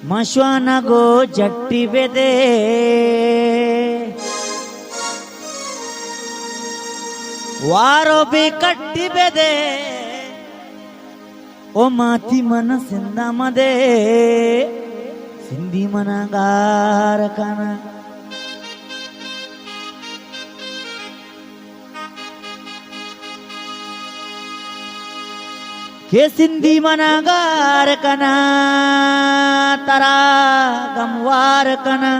मश्वाना गो जट्टी बेदे वारो बे कट्टी बेदे ओ माती मन सिंधा मदे सिंधी मनागार कना के सिंधी मनागार कना तरा गमवार कना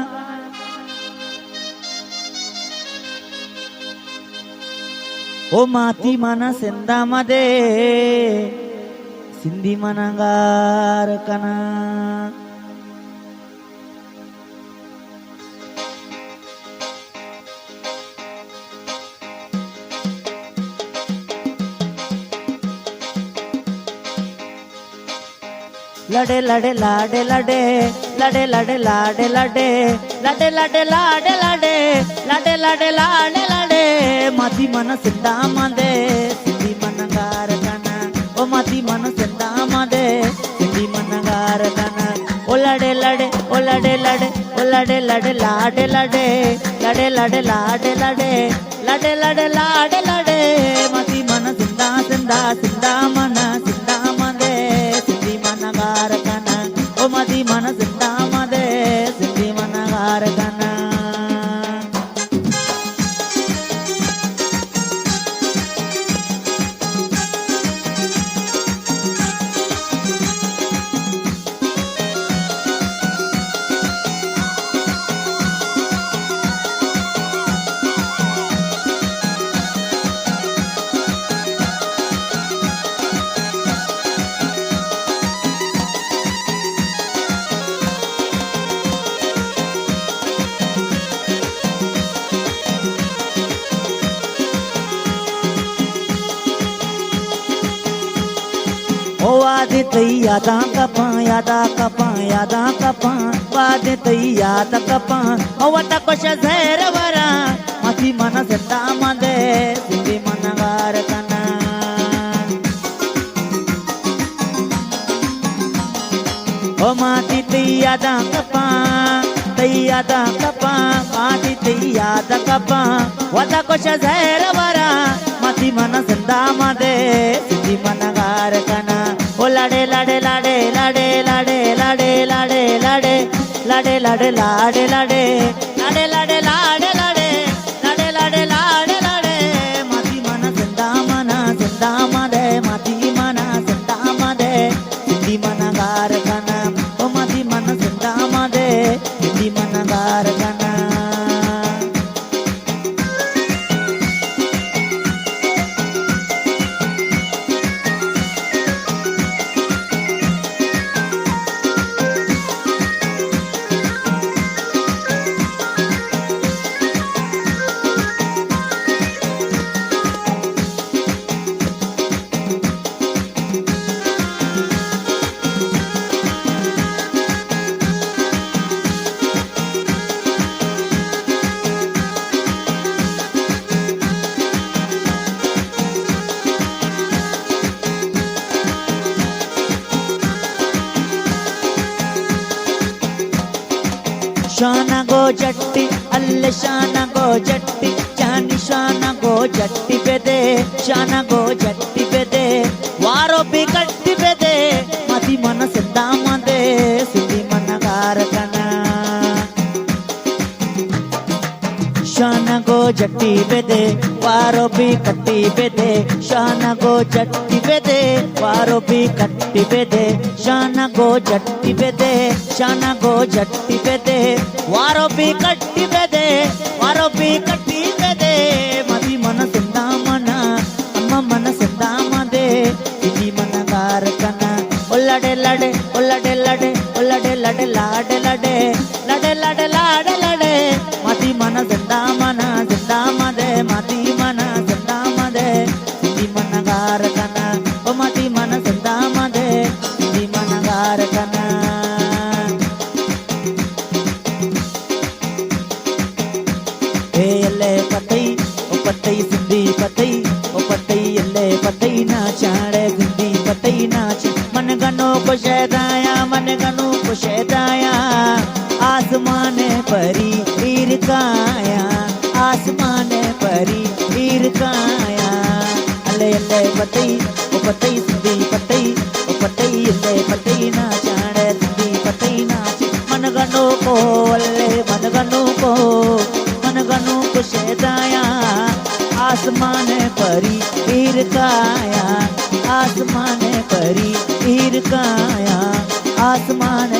ओ माती मन सिंधा मदे सिंधी मनागार कना लड़े लड़े लाडे लड़े लड़े लड़े लाडे लड़े लड़े लड़े लाडे लड़े लड़े लड़े लाडे लड़े माती मन सिंधा मदे सिंधी मनागार कना ओ माती मन सिंधा मदे सिंधी मनागार कना ओ लड़े लड़े ओ लड़े लड़े ओ लड़े लड़े लाडे लड़े लड़े लड़े लाडे लड़े लड़े लड़े लाडे लड़े माती मन सिंधा सिंधा सिंधा मन सिंधा मदे सिंधी मनागार कना ओ माती मन सिंधा मदे सिंधी मनागार कना ओ वादे तई यादा कपा यादा कपा यादा कपा वादे तई यादा कपा ओ वटा कोश जहर वरा माती मन सिंधा मदे सिंधी मनागार कना ओ माती तई यादा कपा माती तई यादा कपा वटा कोश जहर वरा माती मन सिंधा मदे सिंधी मनागार कना ओ लड़े लड़े लाडे लाडे लाडे लाडे लाडे लाडे लाडे लाडे लाडे लाडे लाडे लाडे लाडे लाडे लाडे लाडे लाडे लाडे माती मन सिंधा मदे माती मन सिंधा मदे सिंधी मनागार कना ओ माती मन सिंधा मदे सिंधी मनागार कना शाना गो जट्टी अल्ले शाना गो जट्टी जानी शाना गो जट्टी बेदे शाना गो जट्टी बेदे वारो भी कट्टी बेदे माती मन सिंधा मदे सिंधी मनागार कना शाना गो जट्टी बेदे वारो भी कट्टी बेदे शाना गो जट्टी बेदे वारो भी कट्टी बेदे शाना गो जट्टी बेदे शाना गो जट्टी बेदे वारो भी कट्टी बेदे वारो भी कट्टी बेदे माती मन सिंधा मना अम्मा मन सिंधा मदे सिंधी मनागार कना ओ लड़े लड़े ओ लड़े लड़े ओ लड़े लड़े लाडे लड़े लड़े लड़े लाडे लड़े माती मन सिंधा मदे माती मन सिंधा मदे सिंधी मनागार कना ओ माती मन सिंधा मदे सिंधी मनागार कना एले पतई ओ पतई सिंधी पतई ओ पतई एले पतई ना चाड़े सिंधी पतई नाच मन गनो को शहदाया मन गनो को शहदाया यले पतई ओ पतई सिंधी पतई ओ पतई यले पतई ना जाने सिंधी पतई नाच मन गनो को अल्ले मन गनो को शेदाया आसमान परी हीर काया आसमान परी हीर काया आसमान